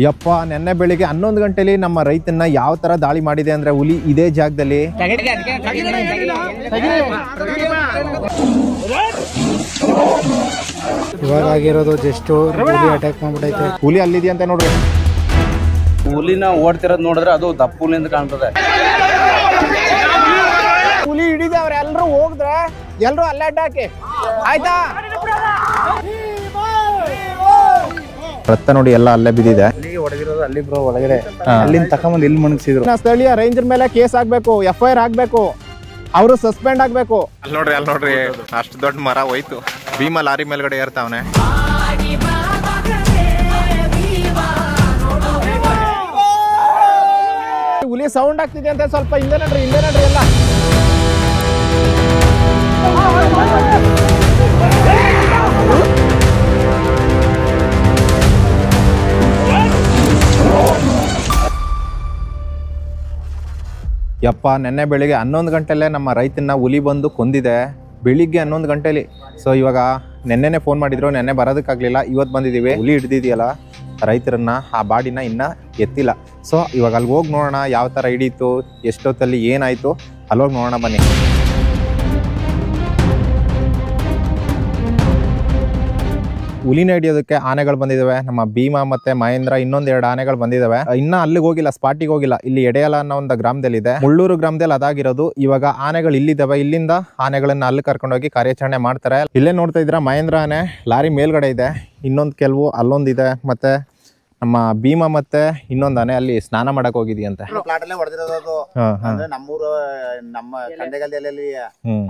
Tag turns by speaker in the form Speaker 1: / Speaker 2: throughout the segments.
Speaker 1: ಯಪ್ಪ ನೆನ್ನೆ ಬೆಳಿಗ್ಗೆ 11 ಗಂಟೆಲಿ ನಮ್ಮ ರೈತನ್ನ ಯಾವ ತರ ದಾಳಿ ಮಾಡಿದೆ ಅಂದ್ರೆ ಹುಲಿ ಇದೇ ಜಾಗದಲ್ಲಿ
Speaker 2: ಇವಾಗ ಆಗಿರೋದು ಜಸ್ಟ್ ಹುಲಿ ಅಟ್ಯಾಕ್ ಮಾಡ್ಬಿಟ್ಟೈತೆ.
Speaker 1: ಹುಲಿ ಅಲ್ಲಿದೆ ಅಂತ ನೋಡ್ರಿ.
Speaker 3: ಹುಲಿನ ಓಡ್ತಿರೋದು ನೋಡಿದ್ರೆ ಅದು ದಪ್ಪ ಹುಲಿಂದ ಕಾಣ್ತದೆ.
Speaker 1: ಹುಲಿ ಹಿಡಿದವ್ರೆ ಎಲ್ರು ಹೋಗಿದ್ರೆ ಎಲ್ರು ಅಲ್ಲೇ ಅಡ್ಡಾಕಿ ಆಯ್ತಾ. ರಕ್ತ ನೋಡಿ ಎಲ್ಲ ಅಲ್ಲೇ ಬಿದ್ದಿದೆ.
Speaker 2: ಹೊಡೆದಿರೋದು ಅಲ್ಲಿ ಬ್ರೋ ಒಳಗಡೆ ಅಲ್ಲಿಂದ ತಕೊಂಬಂದು ಇಲ್ಲಿ ಮಣಗಿಸಿದ್ರು.
Speaker 1: ಸ್ಥಳೀಯ ರೇಂಜರ್ ಮೇಲೆ ಕೇಸ್ ಆಗ್ಬೇಕು, FIR ಆಗ್ಬೇಕು, ಅವರು ಸಸ್ಪೆಂಡ್ ಆಗ್ಬೇಕು.
Speaker 4: ಅಲ್ಲಿ ನೋಡ್ರಿ ಅಷ್ಟು ದೊಡ್ಡ ಮರ ಹೋಯ್ತು. ಭೀಮ ಲಾರಿ ಮೇಲ್ಗಡೆ ಏರ್ತಾವನೆ.
Speaker 1: ಹುಲಿ ಸೌಂಡ್ ಆಗ್ತಿದೆ ಅಂತ ಸ್ವಲ್ಪ ಹಿಂದೆ ನಡ್ರಿ ಎಲ್ಲ. ಯಪ್ಪ ನೆನ್ನೆ ಬೆಳಿಗ್ಗೆ 11 ಗಂಟೆಲ್ಲೇ ನಮ್ಮ ರೈತನ್ನ ಹುಲಿ ಬಂದು ಕೊಂದಿದೆ. ಬೆಳಿಗ್ಗೆ 11 ಗಂಟೆಲಿ. ಸೊ ಇವಾಗ ನೆನ್ನೆನೆ ಫೋನ್ ಮಾಡಿದ್ರು, ನೆನ್ನೆ ಬರೋದಕ್ಕಾಗಲಿಲ್ಲ, ಇವತ್ತು ಬಂದಿದ್ದೀವಿ. ಹುಲಿ ಹಿಡ್ದಿದೆಯಲ್ಲ ರೈತರನ್ನ, ಆ ಬಾಡಿನ ಇನ್ನೂ ಎತ್ತಿಲ್ಲ. ಸೊ ಇವಾಗ ಅಲ್ಲಿಗೆ ಹೋಗಿ ನೋಡೋಣ ಯಾವ ಥರ ಹಿಡೀತು, ಎಷ್ಟೊತ್ತಲ್ಲಿ ಏನಾಯಿತು, ಅಲ್ಲೋಗಿ ನೋಡೋಣ ಬನ್ನಿ. ಹುಲಿನ ಹಿಡಿಯೋದಕ್ಕೆ ಆನೆಗಳು ಬಂದಿದ್ದಾವೆ. ನಮ್ಮ ಭೀಮಾ ಮತ್ತೆ ಮಹೇಂದ್ರ ಇನ್ನೊಂದೆರಡು ಆನೆಗಳು ಬಂದಿದ್ದಾವೆ. ಇನ್ನ ಅಲ್ಲಿಗೆ ಹೋಗಿಲ್ಲ, ಸ್ಪಾಟಿಗೆ ಹೋಗಿಲ್ಲ. ಇಲ್ಲಿ ಎಡೆಯಲ ಅನ್ನೋ ಒಂದು ಗ್ರಾಮದಲ್ಲಿದೆ, ಮುಳ್ಳೂರು ಗ್ರಾಮದಲ್ಲಿ ಅದಾಗಿರೋದು. ಇವಾಗ ಆನೆಗಳು ಇಲ್ಲಿದ್ದಾವೆ, ಇಲ್ಲಿಂದ ಆನೆಗಳನ್ನ ಅಲ್ಲಿ ಕರ್ಕೊಂಡೋಗಿ ಕಾರ್ಯಾಚರಣೆ ಮಾಡ್ತಾರೆ. ಇಲ್ಲೇ ನೋಡ್ತಾ ಇದ್ರ ಮಹೇಂದ್ರ ಆನೆ ಲಾರಿ ಮೇಲ್ಗಡೆ ಇದೆ, ಇನ್ನೊಂದು ಕೆಲವು ಅಲ್ಲೊಂದಿದೆ, ಮತ್ತೆ ನಮ್ಮ ಭೀಮಾ ಮತ್ತೆ ಇನ್ನೊಂದು ಆನೆ ಅಲ್ಲಿ ಸ್ನಾನ ಮಾಡಕ್ ಹೋಗಿದ್ಯಂತೆ.
Speaker 5: ಪ್ಲಾಟ್ ಅಲ್ಲೇ ಹೊಡೆದಿರೋದು ಅಂದ್ರೆ ನಮ್ಮೂರು ನಮ್ಮ ಕಂಡೆಗಲ್ದಲ್ಲಿ.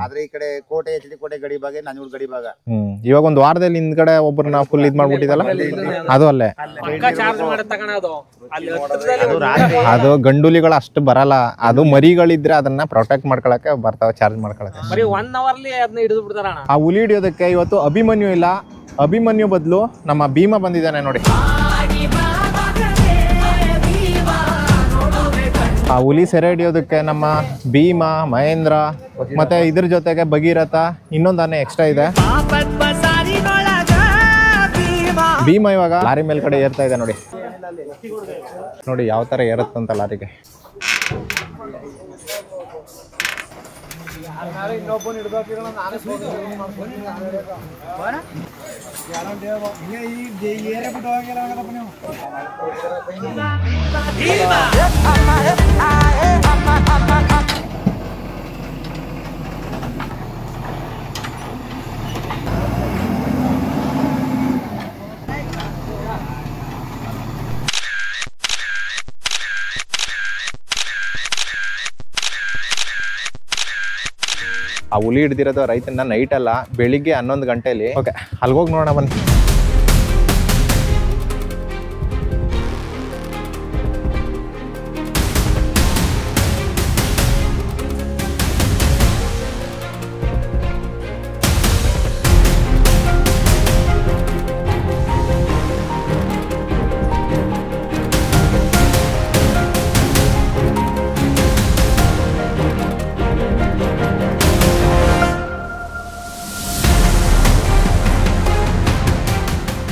Speaker 5: ಆದ್ರೆ ಈ ಕಡೆ ಕೋಟೆ HD ಕೋಟೆ ಗಡಿ ಭಾಗ, ನಂಜೂರು ಗಡಿ ಭಾಗ.
Speaker 1: ಇವಾಗ ಒಂದು ವಾರದಲ್ಲಿ ಹಿಂದ್ಗಡೆ ಒಬ್ಬರನ್ನ ಫುಲ್ ಇದ್ ಮಾಡ್ಬಿಟ್ಟಿದಲ್ಲ, ಅದು ಅಲ್ಲೇ. ಅದು ಗಂಡುಲಿಗಳು ಅಷ್ಟು ಬರಲ್ಲ, ಅದು ಮರಿಗಳಿದ್ರೆ ಅದನ್ನ ಪ್ರೊಟೆಕ್ಟ್ ಮಾಡ್ಕೊಳಕ್ಕೆ ಬರ್ತಾವ, ಚಾರ್ಜ್ ಮಾಡ್ಕೊಳಕ್ಕೆ. ಆ ಹುಲಿ ಹಿಡಿಯೋದಕ್ಕೆ ಇವತ್ತು ಅಭಿಮನ್ಯು ಇಲ್ಲ, ಅಭಿಮನ್ಯು ಬದಲು ನಮ್ಮ ಭೀಮಾ ಬಂದಿದ್ದಾನೆ ನೋಡಿ. ಆ ಹುಲಿ ಸೆರೆ ಹಿಡಿಯೋದಕ್ಕೆ ನಮ್ಮ ಭೀಮಾ, ಮಹೇಂದ್ರ ಮತ್ತೆ ಇದ್ರ ಜೊತೆಗೆ ಭಗೀರಥ, ಇನ್ನೊಂದು ಆನೆ ಎಕ್ಸ್ಟ್ರಾ ಇದೆ. ಭೀಮಾ ಇವಾಗ ಲಾರಿ ಮೇಲ್ಗಡೆ ಏರ್ತಾ ಇದೆ ನೋಡಿ. ನೋಡಿ ಯಾವ ತರ ಏರುತ್ತಂತ ಲಾರಿಗೆ. ಆ ಹುಲಿ ಹಿಡ್ದಿರೋದು ರೈತನ ನೈಟ್ ಅಲ್ಲ, ಬೆಳಿಗ್ಗೆ 11 ಗಂಟೆಲಿ. ಓಕೆ, ಅಲ್ಗೋಗಿ ನೋಡೋಣ ಬನ್ನಿ.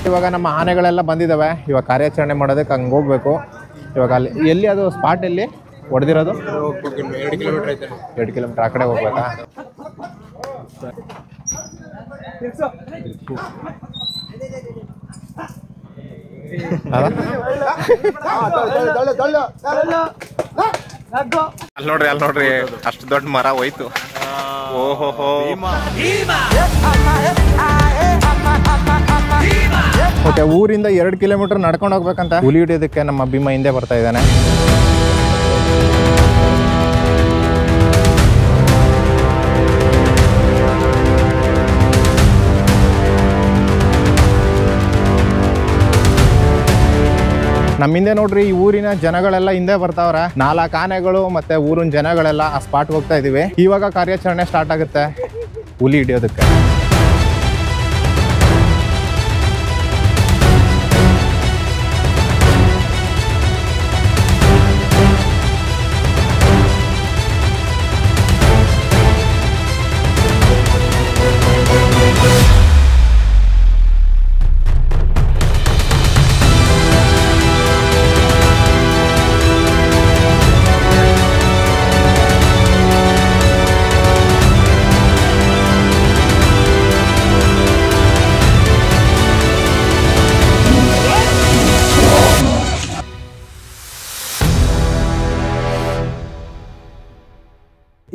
Speaker 1: ಇವಾಗ ನಮ್ಮ ಆನೆಗಳೆಲ್ಲ ಬಂದಿದ್ದಾವೆ. ಇವಾಗ ಕಾರ್ಯಾಚರಣೆ ಮಾಡೋದಕ್ಕೆ ಹಂಗೆ ಹೋಗ್ಬೇಕು. ಇವಾಗ ಅಲ್ಲಿ ಎಲ್ಲಿ ಅದು ಸ್ಪಾಟ್ ಎಲ್ಲಿ ಹೊಡೆದಿರೋದು? 2 ಕಿಲೋಮೀಟರ್ ಐತೆ. 2 ಕಿಲೋಮೀಟರ್ ಆ ಕಡೆ ಹೋಗ್ಬೇಕಾ?
Speaker 4: ಅಲ್ಲಿ ನೋಡ್ರಿ ಅಷ್ಟು ದೊಡ್ಡ ಮರ ಹೋಯ್ತು. ಓಹೋ,
Speaker 1: ಓಕೆ, ಊರಿಂದ 2 ಕಿಲೋಮೀಟರ್ ನಡ್ಕೊಂಡು ಹೋಗ್ಬೇಕಂತ. ಹುಲಿ ಹಿಡಿಯೋದಕ್ಕೆ ನಮ್ಮ ಭೀಮಾ ಹಿಂದೆ ಬರ್ತಾ ಇದ್ದಾನೆ. ನಮ್ಮ ಹಿಂದೆ ನೋಡ್ರಿ, ಈ ಊರಿನ ಜನಗಳೆಲ್ಲ ಹಿಂದೆ ಬರ್ತಾವ್ರೆ. 4 ಆನೆಗಳು ಮತ್ತೆ ಊರಿನ ಜನಗಳೆಲ್ಲ ಆ ಸ್ಪಾಟ್ ಹೋಗ್ತಾ ಇದೀವಿ. ಇವಾಗ ಕಾರ್ಯಾಚರಣೆ ಸ್ಟಾರ್ಟ್ ಆಗುತ್ತೆ ಹುಲಿ ಹಿಡಿಯೋದಕ್ಕೆ.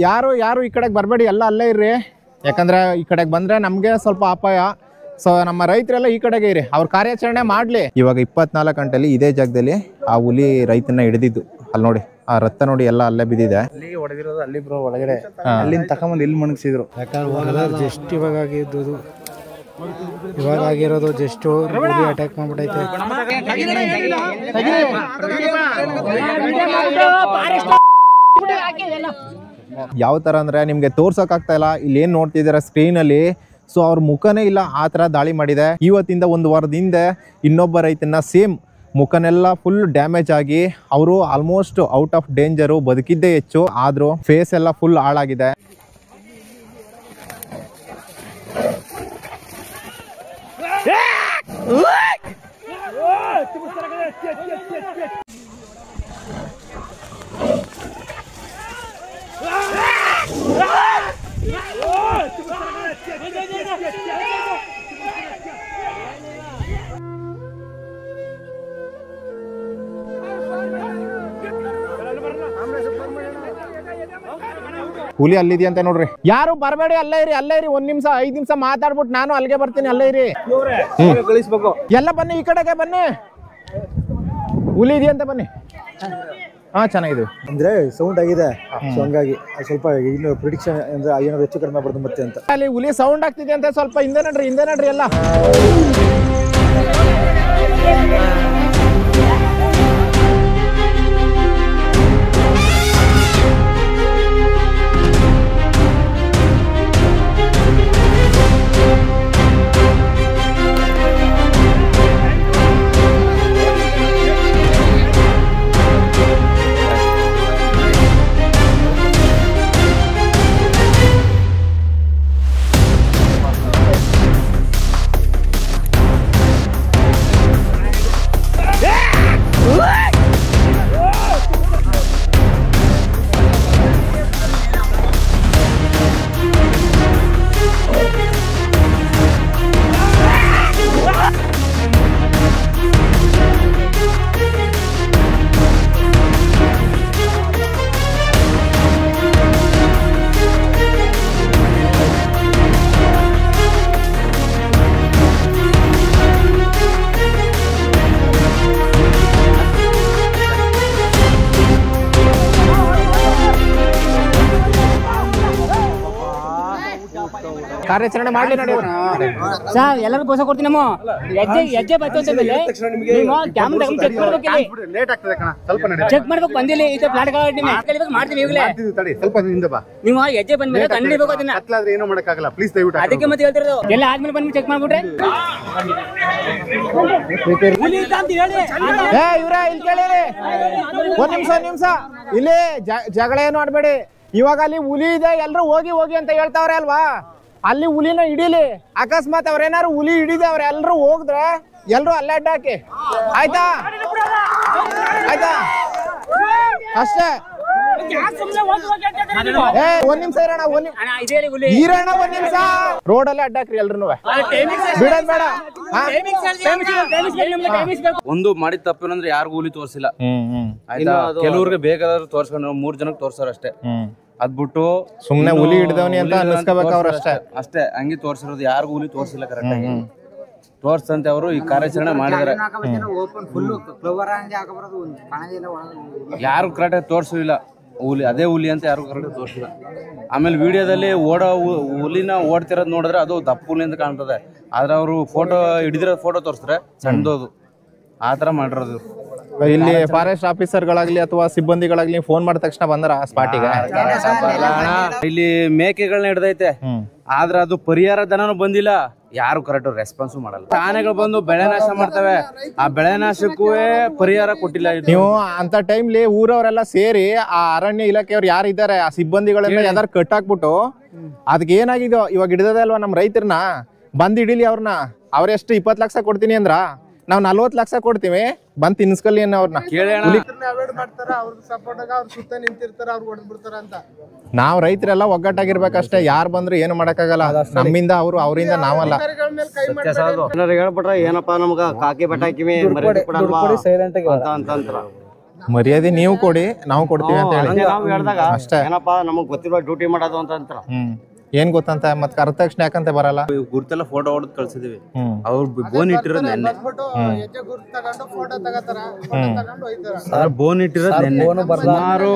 Speaker 1: ಯಾರು ಈ ಕಡೆಗೆ ಬರಬೇಡಿ, ಎಲ್ಲ ಅಲ್ಲೇ ಇರ್ರಿ. ಯಾಕಂದ್ರೆ ಈ ಕಡೆಗೆ ಬಂದ್ರೆ ನಮಗೆ ಸ್ವಲ್ಪ ಅಪಾಯ. ಸೊ ನಮ್ಮ ರೈತರೆಲ್ಲ ಈ ಕಡೆಗೆ ಇರಿ, ಅವ್ರ ಕಾರ್ಯಾಚರಣೆ ಮಾಡ್ಲಿ. ಇವಾಗ 24 ಗಂಟೆಲಿ ಇದೇ ಜಾಗದಲ್ಲಿ ಆ ಹುಲಿ ರೈತನ ಹಿಡಿದಿದ್ದು. ಅಲ್ಲಿ ನೋಡಿ ಆ ರಕ್ತ ನೋಡಿ ಎಲ್ಲ ಅಲ್ಲೇ ಬಿದ್ದಿದೆ.
Speaker 2: ಅಲ್ಲಿ ಹೊಡೆದಿರೋದು ಅಲ್ಲಿ ಬ್ರೋ ಒಳಗಡೆ, ಅಲ್ಲಿಂದ ತಕೊಂಬಂದು ಇಲ್ಲಿ ಮಣಗಿಸಿದ್ರು.
Speaker 6: ಯಾಕಂದ್ರೆ ಜಸ್ಟ್ ಇವಾಗ ಆಗಿರೋದು ಜಸ್ಟ್ ಅಟ್ಯಾಕ್ ಮಾಡ್ಬಿಟ್ಟೈತೆ.
Speaker 1: ಯಾವ ತರ ಅಂದ್ರೆ ನಿಮ್ಗೆ ತೋರ್ಸಕ್ ಆಗ್ತಾ ಇಲ್ಲ, ಇಲ್ಲಿ ಏನ್ ನೋಡ್ತಿದ್ದೀರಾ ಸ್ಕ್ರೀನ್ ಅಲ್ಲಿ. ಸೊ ಅವ್ರ ಮುಖನೇ ಇಲ್ಲ, ಆ ತರ ದಾಳಿ ಮಾಡಿದೆ. ಇವತ್ತಿಂದ 1 ವಾರದ ಹಿಂದೆ ಇನ್ನೊಬ್ಬ ರೈತನ ಸೇಮ್ ಮುಖನೆಲ್ಲ ಫುಲ್ ಡ್ಯಾಮೇಜ್ ಆಗಿ ಅವರು ಆಲ್ಮೋಸ್ಟ್ ಔಟ್ ಆಫ್ ಡೇಂಜರು, ಬದುಕಿದ್ದೇ ಹೆಚ್ಚು, ಆದ್ರೂ ಫೇಸ್ ಎಲ್ಲ ಫುಲ್ ಹಾಳಾಗಿದೆ. ಹುಲಿ ಅಲ್ಲಿದೆಯಾ ಅಂತ ನೋಡ್ರಿ. ಯಾರು ಬರಬೇಡಿ, ಅಲ್ಲೇ ಇರಿ 1 ನಿಮಿಷ 5 ನಿಮಿಷ ಮಾತಾಡ್ಬಿಟ್ಟು ನಾನು ಅಲ್ಲಿಗೆ ಬರ್ತೀನಿ. ಅಲ್ಲೇ ಇರಿ, ಎಲ್ಲ ಬನ್ನಿ, ಈ ಕಡೆಗೆ ಬನ್ನಿ. ಹುಲಿ ಇದೆಯಾ ಅಂತ ಬನ್ನಿ. ಹಾ, ಚೆನ್ನಾಗಿದೆ
Speaker 2: ಅಂದ್ರೆ ಸೌಂಡ್ ಆಗಿದೆ, ಸೊ ಹಂಗಾಗಿ ಸ್ವಲ್ಪ ಇನ್ನು ಪ್ರಿಡಿಕ್ಷನ್ ಅಂದ್ರೆ ಏನಾದ್ರು ಹೆಚ್ಚು ಕಡಿಮೆ ಬರ್ದು ಮತ್ತೆ ಅಂತ.
Speaker 1: ಅಲ್ಲಿ ಹುಲಿ ಸೌಂಡ್ ಆಗ್ತಿದೆ ಅಂತ ಸ್ವಲ್ಪ ಹಿಂದೆ ನಡ್ರಿ ಎಲ್ಲ. ಕಾರ್ಯಾಚರಣೆ ಮಾಡ್ಲಿ ನೋಡಿ
Speaker 7: ಸರ್. ಎಲ್ಲರೂ ಪೋಸ ಕೊಡ್ತೀನಿ. ನಮ್ಮ ಹೆಜ್ಜೆ ಬರ್ತದೆ ಚೆಕ್ ಮಾಡ್ಬೇಕು. ಬಂದಿಲ್ಲ ಇದು ಪ್ಲಾಟ್ ಮಾಡ್ತೀವಿ ಈಗಲೇ. ನೀವು ಹೆಜ್ಜೆ ಬಂದ್ಮೇಲೆ ಕಂಡಿಡ್ಬೇಕು ಅದನ್ನ.
Speaker 5: ಏನೋ ಮಾಡಕ್ಕಾಗಲ್ಲ, ಪ್ಲೀಸ್ ದಯವಿಟ್ಟು.
Speaker 7: ಅದಕ್ಕೆ ಮತ್ತೆ ಹೇಳ್ತಿರೋದು ಎಲ್ಲ ಆದ್ಮೇಲೆ ಬಂದು ಚೆಕ್ ಮಾಡ್ಬಿಟ್ರೆ.
Speaker 1: ಇವ್ರ ಇಲ್ಲಿ ಕೇಳಿರಿ, 1 ನಿಮಿಷ ಇಲ್ಲಿ ಜಗಳ ಏನು ಆಡ್ಬೇಡಿ. ಇವಾಗ ಅಲ್ಲಿ ಹುಲಿ ಇದೆ, ಎಲ್ರು ಹೋಗಿ ಅಂತ ಹೇಳ್ತಾವ್ರೆ ಅಲ್ವಾ. ಅಲ್ಲಿ ಹುಲಿನ ಹಿಡೀಲಿ. ಅಕಸ್ಮಾತ್ ಅವ್ರೇನಾರು ಹುಲಿ ಹಿಡಿದೆ ಅವ್ರ ಎಲ್ರು ಹೋಗಿದ್ರೆ ಎಲ್ರು ಅಲ್ಲೇ ಅಡ್ಡ ಹಾಕಿ. ಆಯ್ತಾ ಅಷ್ಟೇ. 1 ನಿಮಿಷ ಇರೋಣ, 1 ನಿಮಿಷ. ರೋಡ್ ಅಲ್ಲೇ ಅಡ್ಡ ಹಾಕ್ರಿ ಎಲ್ರು. ಬಿಡೋದ್ ಬೇಡ.
Speaker 3: ಒಂದು ಮಾಡಿದ ತಪ್ಪೇನಂದ್ರೆ ಯಾರಿಗೂ ಹುಲಿ ತೋರ್ಸಿಲ್ಲ. ಆಯ್ತಾ, ಕೆಲವ್ರಿಗೆ ಬೇಕಾದ್ರೂ ತೋರ್ಸ್ಕೊಂಡು 3 ಜನಕ್ಕೆ ತೋರ್ಸಾರ ಅಷ್ಟೇ. ಅದ್ಬಿಟ್ಟು
Speaker 1: ಸುಮ್ನೆ ಹುಲಿ ಹಿಡಿದವನಿ ಅಂತ ಅನ್ನಿಸ್ಕೋಬೇಕು ಅವ್ರ
Speaker 3: ಅಷ್ಟೇ. ಹಂಗೆ ತೋರ್ಸಿರೋದು, ಯಾರಿಗೂ ಹುಲಿ ತೋರ್ಸಿಲ್ಲ ಕರೆಕ್ಟ್ ಆಗಿ. ತೋರ್ಸಂತೆ ಅವರು ಈ ಕಾರ್ಯಾಚರಣೆ ಮಾಡಿದಾರೆ. ಯಾರು ಕರೆಕ್ಟ್ ಆಗಿ ತೋರ್ಸಿಲ್ಲ ಹುಲಿ, ಅದೇ ಹುಲಿ ಅಂತ ಯಾರು ಕರೆಕ್ಟ್ ತೋರ್ಸಿಲ್ಲ. ಆಮೇಲೆ ವಿಡಿಯೋದಲ್ಲಿ ಹುಲಿನ ಓಡ್ತಿರೋದು ನೋಡಿದ್ರೆ ಅದು ದಪ್ಪ ಹುಲಿ ಅಂತ ಕಾಣ್ತದೆ. ಆದ್ರೆ ಅವರು ಫೋಟೋ ಹಿಡಿದಿರೋ ಫೋಟೋ ತೋರಿಸ್ತಾರೆ ಸಣ್ಣದೋದು. ಆ ತರ ಮಾಡಿರೋದು.
Speaker 1: ಇಲ್ಲಿ ಫಾರೆಸ್ಟ್ ಆಫೀಸರ್ಗಳಾಗ್ಲಿ ಅಥವಾ ಸಿಬ್ಬಂದಿಗಳಾಗ್ಲಿ ಫೋನ್ ಮಾಡಿದ ತಕ್ಷಣ ಬಂದ್ರ ಸ್ಪಾಟಿಗೆ.
Speaker 3: ಇಲ್ಲಿ ಮೇಕೆಗಳನ್ನ ಹಿಡ್ದೈತೆ, ಆದ್ರೆ ಅದು ಪರಿಹಾರ ಧನನೂ ಬಂದಿಲ್ಲ. ಯಾರು ಕರೆಕ್ಟ್ ರೆಸ್ಪಾನ್ಸು ಮಾಡಲ್ಲ. ಆನೆಗಳು ಬಂದು ಬೆಳೆ ನಾಶ ಮಾಡ್ತವೆ, ಆ ಬೆಳೆ ನಾಶಕ್ಕೂ ಪರಿಹಾರ ಕೊಟ್ಟಿಲ್ಲ.
Speaker 1: ನೀವು ಅಂತ ಟೈಮ್ಲಿ ಊರವರೆಲ್ಲ ಸೇರಿ ಆ ಅರಣ್ಯ ಇಲಾಖೆಯವ್ರು ಯಾರು ಇದ್ದಾರೆ ಆ ಸಿಬ್ಬಂದಿಗಳೆಲ್ಲ ಯಾವ್ದಾರು ಕಟ್ಟಾಕ್ಬಿಟ್ಟು ಅದಕ್ಕೆ ಏನಾಗಿದೋ ಇವಾಗ ಹಿಡಿದದೆ ಅಲ್ವಾ ನಮ್ಮ ರೈತರನ್ನ, ಬಂದ್ ಹಿಡೀಲಿ ಅವ್ರನ್ನ. ಅವ್ರೆಷ್ಟು 20 ಲಕ್ಷ ಕೊಡ್ತೀನಿ ಅಂದ್ರ ನಾವ್ 40 ಲಕ್ಷ ಕೊಡ್ತೀವಿ, ಬಂದ್ ತಿನ್ಸ್ಕಲ್ಲಿ ಅವ್ರನ್ನ. ನಾವ್ ರೈತರೆಲ್ಲ ಒಗ್ಗಟ್ಟಾಗಿರ್ಬೇಕಷ್ಟೇ. ಯಾರು ಬಂದ್ರು ಏನು ಮಾಡಕ್ಕಾಗಲ್ಲ. ನಮ್ಮಿಂದ ಅವ್ರು, ಅವರಿಂದ ನಾವಲ್ಲ.
Speaker 8: ಹೇಳ್ಬಿಟ್ರೆ ಏನಪ್ಪಾ ನಮ್ಗ ಕಾಕಿ ಬಟ್ಟ ಹಾಕಿವಿ
Speaker 2: ಸೈಲೆಂಟ್ ಆಗಿ
Speaker 1: ಮರ್ಯಾದೆ ನೀವು ಕೊಡಿ, ನಾವು ಕೊಡ್ತೀವಿ ಅಂತ ಹೇಳಿ
Speaker 8: ನಾವು ಹೇಳ್ದಾಗ
Speaker 1: ಅಷ್ಟೇ.
Speaker 8: ಏನಪ್ಪಾ ನಮಗ್ ಗೊತ್ತಿರೋ ಡ್ಯೂಟಿ ಮಾಡೋದು ಅಂತ ಅಂತಾರ.
Speaker 1: ಏನ್ ಗೊತ್ತಂತ ಮತ್ ಕರೆದ ತಕ್ಷಣ ಯಾಕಂತ ಬರಲ್ಲ.
Speaker 3: ಗುರುತೆಲ್ಲ ಫೋಟೋ ಹೊಡೆದು ಕಳ್ಸಿದೀವಿ. ಅವ್ರು ಬೋನ್ ಇಟ್ಟಿರೋದು ನೆನ್ನೆ. ಬೋನ್ ಇಟ್ಟಿರೋದು ನೆನ್ನೆ.
Speaker 8: ಸುಮಾರು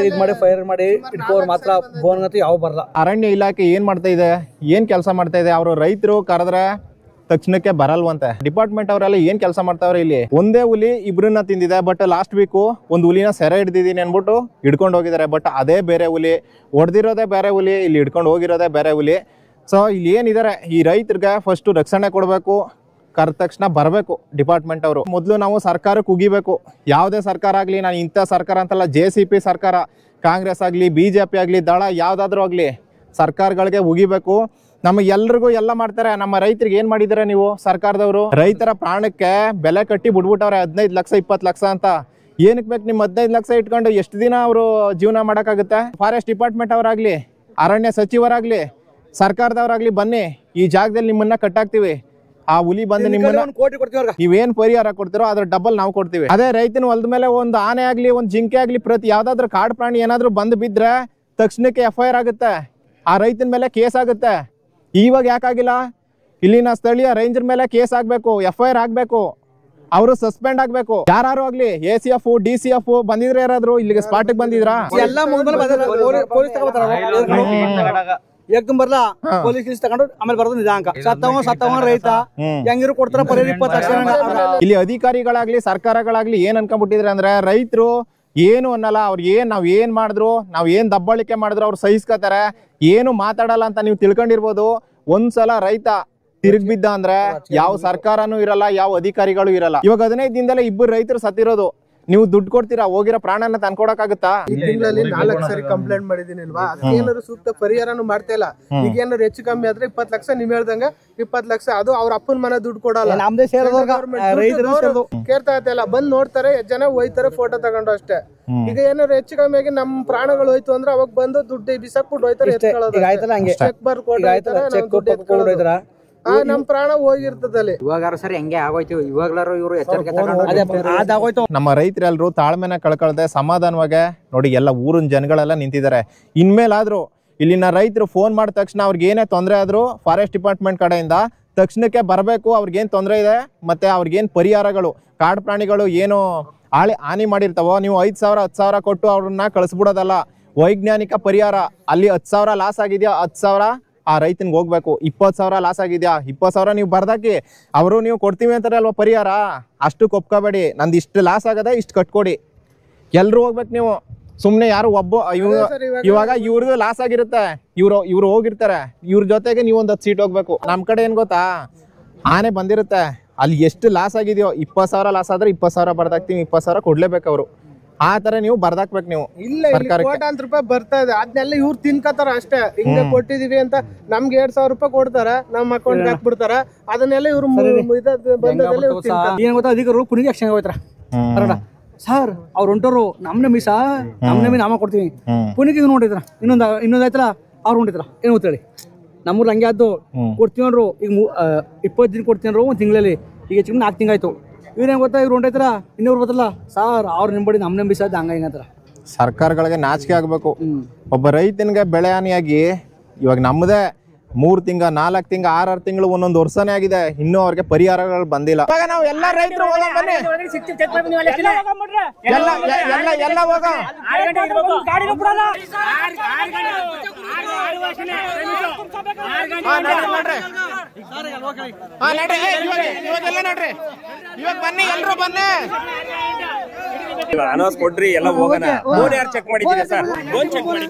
Speaker 8: ಇದ್ ಮಾಡಿ ಫೈರ್ ಮಾಡಿ ಇಟ್ಕೋರ್ ಮಾತ್ರ ಬೋನ್ ಅಂತ ಯಾವ ಬರಲ್ಲ.
Speaker 1: ಅರಣ್ಯ ಇಲಾಖೆ ಏನ್ ಮಾಡ್ತಾ ಇದೆ, ಏನ್ ಕೆಲಸ ಮಾಡ್ತಾ ಇದೆ? ಅವರು ರೈತರು ಕರೆದ್ರೆ ತಕ್ಷಣಕ್ಕೆ ಬರಲ್ವಂತೆ. ಡಿಪಾರ್ಟ್ಮೆಂಟ್ ಅವರೆಲ್ಲ ಏನ್ ಕೆಲಸ ಮಾಡ್ತಾವ್ರೆ ಇಲ್ಲಿ? ಒಂದೇ ಹುಲಿ ಇಬ್ರನ್ನ ತಿಂದಿದೆ. ಬಟ್ ಲಾಸ್ಟ್ ವೀಕು ಒಂದು ಹುಲಿನ ಸೆರೆ ಹಿಡ್ದಿದ್ದೀನಿ ಅನ್ಬಿಟ್ಟು ಹಿಡ್ಕೊಂಡು ಹೋಗಿದ್ದಾರೆ. ಬಟ್ ಅದೇ ಬೇರೆ ಹುಲಿ, ಹೊಡೆದಿರೋದೇ ಬೇರೆ ಹುಲಿ, ಇಲ್ಲಿ ಹಿಡ್ಕೊಂಡು ಹೋಗಿರೋದೇ ಬೇರೆ ಹುಲಿ. ಸೊ ಇಲ್ಲಿ ಏನಿದ್ದಾರೆ, ಈ ರೈತರಿಗೆ ಫಸ್ಟ್ ರಕ್ಷಣೆ ಕೊಡಬೇಕು, ಕರೆದ ತಕ್ಷಣ ಬರಬೇಕು ಡಿಪಾರ್ಟ್ಮೆಂಟ್ ಅವರು. ಮೊದಲು ನಾವು ಸರ್ಕಾರಕ್ಕೆ ಉಗಿಬೇಕು. ಯಾವುದೇ ಸರ್ಕಾರ ಆಗಲಿ, ನಾನು ಇಂಥ ಸರ್ಕಾರ ಅಂತಲ್ಲ, JCP ಸರ್ಕಾರ, ಕಾಂಗ್ರೆಸ್ ಆಗಲಿ, BJP ಆಗಲಿ, ದಳ ಯಾವುದಾದ್ರೂ ಆಗಲಿ, ಸರ್ಕಾರಗಳಿಗೆ ಉಗಿಬೇಕು. ನಮಗೆಲ್ರಿಗೂ ಎಲ್ಲ ಮಾಡ್ತಾರೆ. ನಮ್ಮ ರೈತರಿಗೆ ಏನ್ ಮಾಡಿದಾರೆ ನೀವು ಸರ್ಕಾರದವರು? ರೈತರ ಪ್ರಾಣಕ್ಕೆ ಬೆಲೆ ಕಟ್ಟಿ ಬಿಡ್ಬಿಟ್ಟವ್ರೆ 15 ಲಕ್ಷ 20 ಲಕ್ಷ ಅಂತ. ಏನಕ್ಕೆ ಬೇಕು ನಿಮ್ 15 ಲಕ್ಷ ಇಟ್ಕೊಂಡು ಎಷ್ಟು ದಿನ ಅವರು ಜೀವನ ಮಾಡಕ್ಕಾಗುತ್ತೆ? ಫಾರೆಸ್ಟ್ ಡಿಪಾರ್ಟ್ಮೆಂಟ್ ಅವರಾಗ್ಲಿ, ಅರಣ್ಯ ಸಚಿವರಾಗ್ಲಿ, ಸರ್ಕಾರದವರಾಗ್ಲಿ, ಬನ್ನಿ ಈ ಜಾಗದಲ್ಲಿ ನಿಮ್ಮನ್ನ ಕಟ್ಟಾಕ್ತಿವಿ. ಆ ಹುಲಿ ಬಂದು ನಿಮ್ಮನ್ನ ನೀವೇನ್ ಪರಿಹಾರ ಕೊಡ್ತಿರೋ ಅದ್ರ ಡಬಲ್ ನಾವು ಕೊಡ್ತೀವಿ. ಅದೇ ರೈತನ ಹೊಲದ ಮೇಲೆ ಒಂದು ಆನೆ ಆಗ್ಲಿ, ಒಂದು ಜಿಂಕೆ ಆಗ್ಲಿ, ಪ್ರತಿ ಯಾವ್ದಾದ್ರು ಕಾಡು ಪ್ರಾಣಿ ಏನಾದ್ರು ಬಂದು ಬಿದ್ರೆ ತಕ್ಷಣಕ್ಕೆ FIR ಆಗುತ್ತೆ, ಆ ರೈತನ ಮೇಲೆ ಕೇಸ್ ಆಗುತ್ತೆ. ಇವಾಗ ಯಾಕಾಗಿಲ್ಲ? ಇಲ್ಲಿನ ಸ್ಥಳೀಯ ರೇಂಜರ್ ಮೇಲೆ ಕೇಸ್ ಆಗ್ಬೇಕು, FIR ಆಗ್ಬೇಕು, ಅವರು ಸಸ್ಪೆಂಡ್ ಆಗ್ಬೇಕು. ಯಾರು ಆಗ್ಲಿ, ACF DCF ಬಂದಿದ್ರೆ ಯಾರಾದ್ರು ಇಲ್ಲಿಗೆ ಸ್ಪಾಟಿಗೆ ಬಂದಿದ್ರಾ?
Speaker 8: ಬರ್ಲ ಪೊಲೀಸ್ ಕೇಸ್ ತಗೊಂಡು ಆಮೇಲೆ ಬರೋದು ನಿಧಾಂಕ. ಸತ್ತವ ರೈತ ಹೆಂಗಿರು ಕೊಡ್ತಾರ ಪರಿಹಾರ 20 ಲಕ್ಷ.
Speaker 1: ಇಲ್ಲಿ ಅಧಿಕಾರಿಗಳಾಗ್ಲಿ ಸರ್ಕಾರಗಳಾಗ್ಲಿ ಏನ್ ಅನ್ಕೊಂಡ್ಬಿಟ್ಟಿದ್ರೆ ಅಂದ್ರೆ ರೈತರು ಏನು ಅನ್ನಲ್ಲ. ಅವ್ರು ನಾವ್ ಏನ್ ಮಾಡಿದ್ರು, ನಾವ್ ಏನ್ ದಬ್ಬಾಳಿಕೆ ಮಾಡಿದ್ರು ಅವ್ರು ಸಹಿಸ್ಕೋತಾರೆ, ಏನು ಮಾತಾಡಲ್ಲ ಅಂತ ನೀವು ತಿಳ್ಕೊಂಡಿರ್ಬೋದು. ಒಂದ್ಸಲ ರೈತ ತಿರುಗ್ ಬಿದ್ದ ಅಂದ್ರೆ ಯಾವ ಸರ್ಕಾರನೂ ಇರಲ್ಲ, ಯಾವ ಅಧಿಕಾರಿಗಳು ಇರಲ್ಲ. ಇವಾಗ 15 ದಿನದಲ್ಲೇ 2 ರೈತರು ಸತ್ತಿರೋದು. ನೀವು ದುಡ್ಡು ಕೊಡ್ತೀರಾ? ಹೋಗಿರೋ ಪ್ರಾಣನ ತಂದ್ಕೊಡಕ್ಕಾಗುತ್ತಾ?
Speaker 9: ಈ ತಿಂಗಳಲ್ಲಿ 4 ಸರಿ ಕಂಪ್ಲೇಂಟ್ ಮಾಡಿದೀನಿ ಅಲ್ವಾ, ಅದಕ್ಕೆ ಏನಾದ್ರು ಸೂಕ್ತ ಪರಿಹಾರನು ಮಾಡ್ತಾ ಇಲ್ಲ. ಈಗ ಏನಾದ್ರು ಹೆಚ್ಚು ಕಮ್ಮಿ ಆದ್ರೆ 20 ಲಕ್ಷ ನಿಮ್ ಹೇಳ್ದಂಗ 20 ಲಕ್ಷ ಅದು ಅವ್ರ ಅಪ್ಪನ ಮನೆ ದುಡ್ಡು ಕೊಡಲ್ಲ, ಕೇಳ್ತಾ ಇಲ್ಲ. ಬಂದ್ ನೋಡ್ತಾರೆ, ಜನ ಹೋಯ್ತಾರೆ ಫೋಟೋ ತಗೊಂಡು ಅಷ್ಟೇ. ಈಗ ಏನಾದ್ರು ಹೆಚ್ಚು ಕಮ್ಮಿ ಆಗಿ ನಮ್ ಪ್ರಾಣಗಳು ಹೋಯ್ತು ಅಂದ್ರೆ ಅವಾಗ ಬಂದು ದುಡ್ಡು ಬಿಸಾಕ್ಬಿಟ್ಟು ಹೋಯ್ತಾರೆ, ಚೆಕ್ ಬರ್ಕೊಡ್ತಾರೆ, ನಮ್ ಪ್ರಾಣ ಹೋಗಿರ್ತದಲ್ಲಿ.
Speaker 7: ಇವಾಗ ಸರ್ ಹೆಂಗೆ ಆಗೋಯ್ತು, ಇವಾಗ್ಲಾರು ಇವರು ಎಚ್ಚರಿಕೆ.
Speaker 1: ನಮ್ಮ ರೈತರೆಲ್ಲರೂ ತಾಳ್ಮೆನ ಕಳ್ಕೊಳ್ದೆ ಸಮಾಧಾನವಾಗಿ ನೋಡಿ ಎಲ್ಲ ಊರಿನ ಜನಗಳೆಲ್ಲ ನಿಂತಿದ್ದಾರೆ. ಇನ್ಮೇಲಾದ್ರೂ ಇಲ್ಲಿನ ರೈತರು ಫೋನ್ ಮಾಡಿದ ತಕ್ಷಣ ಅವ್ರಿಗೆ ಏನೇ ತೊಂದರೆ ಆದ್ರೂ ಫಾರೆಸ್ಟ್ ಡಿಪಾರ್ಟ್ಮೆಂಟ್ ಕಡೆಯಿಂದ ತಕ್ಷಣಕ್ಕೆ ಬರಬೇಕು. ಅವ್ರಿಗೇನು ತೊಂದರೆ ಇದೆ ಮತ್ತೆ ಅವ್ರಿಗೇನು ಪರಿಹಾರಗಳು, ಕಾಡು ಪ್ರಾಣಿಗಳು ಏನು ಹಾನಿ ಮಾಡಿರ್ತಾವೋ ನೀವು 5,000 10,000 ಕೊಟ್ಟು ಅವ್ರನ್ನ ಕಳಿಸ್ಬಿಡೋದಲ್ಲ. ವೈಜ್ಞಾನಿಕ ಪರಿಹಾರ. ಅಲ್ಲಿ 10,000 ಲಾಸ್ ಆಗಿದೆಯಾ, 10,000 ಆ ರೈತನಿಗೆ ಹೋಗ್ಬೇಕು. 20,000 ಲಾಸ್ ಆಗಿದ್ಯಾ, 20,000 ನೀವು ಬರ್ದಾಕಿ, ಅವರು ನೀವು ಕೊಡ್ತೀವಿ ಅಂತಾರೆ ಅಲ್ವಾ ಪರಿಹಾರ. ಅಷ್ಟು ಕೊಪ್ಕೋಬೇಡಿ, ನಂದು ಇಷ್ಟು ಲಾಸ್ ಆಗದೆ ಇಷ್ಟು ಕಟ್ಕೊಡಿ, ಎಲ್ರು ಹೋಗ್ಬೇಕು ನೀವು. ಸುಮ್ನೆ ಯಾರು ಒಬ್ಬ ಇವಾಗ ಇವ್ರದ್ದು ಲಾಸ್ ಆಗಿರುತ್ತೆ, ಇವ್ರು ಹೋಗಿರ್ತಾರೆ, ಇವ್ರ ಜೊತೆಗೆ ನೀವು ಒಂದು 10 ಸೀಟ್ ಹೋಗ್ಬೇಕು. ನಮ್ ಕಡೆ ಏನ್ ಗೊತ್ತಾ, ಆನೆ ಬಂದಿರುತ್ತೆ, ಅಲ್ಲಿ ಎಷ್ಟು ಲಾಸ್ ಆಗಿದೆಯೋ 20,000 ಲಾಸ್ ಆದ್ರೆ 20,000 ಬರ್ದಾಕ್ತೀವಿ, 20,000 ಕೊಡ್ಲೇಬೇಕು ಅವರು. ಆ ತರ ನೀವು ಬರ್ದಾಕ್ಬೇಕು ನೀವು.
Speaker 9: ಇಲ್ಲ ಕೋಟ್ಯಾಂತರ ರೂಪಾಯಿ ಬರ್ತಾ ಇದೆ, ಅದನ್ನೆಲ್ಲ ಇವ್ರು ತಿನ್ಕತಾರ ಅಷ್ಟೇ. ಹಿಂಗ ಕೊಟ್ಟಿದೀವಿ ಅಂತ ನಮ್ಗೆ 2,000 ರೂಪಾಯಿ ಕೊಡ್ತಾರ, ನಮ್ಮ ಅಕೌಂಟ್ ಹಾಕ್ಬಿಡ್ತಾರ. ಅದನ್ನೆಲ್ಲ ಇವ್ರು
Speaker 8: ಏನ್ ಗೊತ್ತಾ, ಅಧಿಕಾರಿಗಳು ಪುನಿಗೆ ಆಕ್ಷನ್ ಹೋಯ್ತಾರ ಸರ್, ಅವ್ರು ಹೊಂಟೋರು ನಮ್ ನಮಿ ನಾಮ ಕೊಡ್ತೀವಿ. ಪುನಿಗೆ ನೋಡಿದ್ರ ಇನ್ನೊಂದ್ ಆಯ್ತಲ್ಲ, ಅವ್ರು ಹೊಂಟಿದ್ರ ಏನ್ ಗೊತ್ತೇಳಿ. ನಮ್ಮೂರ್ ಹಂಗೆ ಆದ್ದು ಕೊಡ್ತೀವನ್ರು. ಈಗ 20 ದಿನ ಕೊಡ್ತೀವನ್ರು ಒಂದ್ ತಿಂಗಳಲ್ಲಿ. ಈಗ ಹೆಚ್ಚು 4 ತಿಂಗಾಯ್ತು. ಇವ್ರೇನ್ ಗೊತ್ತಾ, ಇವ್ರು ಹೊಂಟೈತ್ರ ಇನ್ನೂರು ಬರ್ತಲ್ಲ ಸರ್, ಅವ್ರು ನಿಂಬಡಿ ನಮ್ ನಂಬಿಸಾದ ಹಂಗ ಹಿಂಗಂತಾರ.
Speaker 1: ಸರ್ಕಾರಗಳಿಗೆ ನಾಚಿಕೆ ಆಗ್ಬೇಕು. ಒಬ್ಬ ರೈತನಿಗೆ ಬೆಳೆ ಹಾನಿಯಾಗಿ ಇವಾಗ ನಮ್ಮದೇ 3 ತಿಂಗಳ 4 ತಿಂಗಳ 6 ತಿಂಗಳು ಒಂದೊಂದು ವರ್ಷನೇ ಆಗಿದೆ, ಇನ್ನೂ ಅವ್ರಿಗೆ ಪರಿಹಾರಗಳು ಬಂದಿಲ್ಲ. ಇವಾಗ ನಾವು ಎಲ್ಲ ರೈತರು ಬನ್ನಿ, ಎಲ್ರು ಬನ್ನಿ.
Speaker 10: ಅನೌನ್ಸ್ ಕೊಡ್ರಿ, ಎಲ್ಲ ಹೋಗೋಣ. ಬೋನ್ ಯಾರು ಚೆಕ್ ಮಾಡಿದ್ದೀರಾ ಸರ್? ಬೋನ್ ಚೆಕ್ ಮಾಡಿ.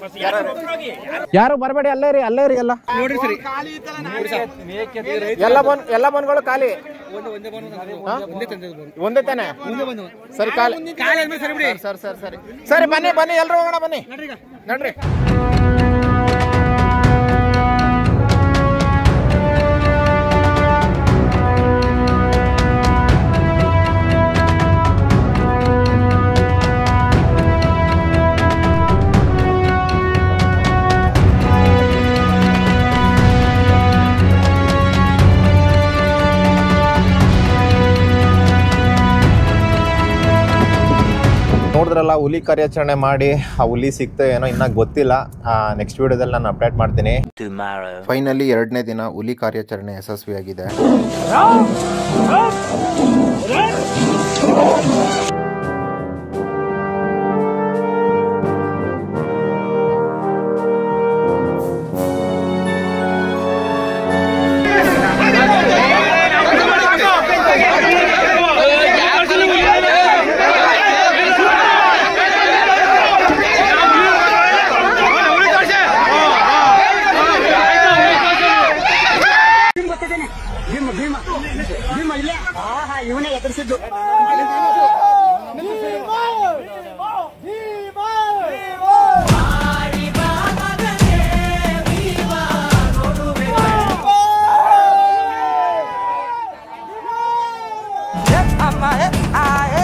Speaker 1: ಯಾರು ಬರಬೇಡಿ, ಅಲ್ಲೇ ರೀ ಎಲ್ಲ
Speaker 8: ನೋಡ್ರಿ ಸರಿ.
Speaker 1: ಎಲ್ಲ ಬನ್ಗಳು ಖಾಲಿ. ಒಂದೇ ತಾನೆ? ಸರಿ ಖಾಲಿ. ಸರಿ ಬನ್ನಿ ಎಲ್ರು ಹೋಗೋಣ, ಬನ್ನಿ ನಡ್ರಿ. ನೋಡಿದ್ರಲ್ಲ, ಹುಲಿ ಕಾರ್ಯಾಚರಣೆ ಮಾಡಿ ಆ ಹುಲಿ ಸಿಕ್ತೋ ಏನೋ ಇನ್ನ ಗೊತ್ತಿಲ್ಲ. ನೆಕ್ಸ್ಟ್ ವಿಡಿಯೋದಲ್ಲಿ ನಾನು ಅಪ್ಡೇಟ್ ಮಾಡ್ತೀನಿ. ಫೈನಲಿ 2ನೇ ದಿನ ಹುಲಿ ಕಾರ್ಯಾಚರಣೆ ಯಶಸ್ವಿಯಾಗಿದೆ.
Speaker 7: ಇವನೇ ಎದುರಿಸಿದ್ದು.
Speaker 11: I'm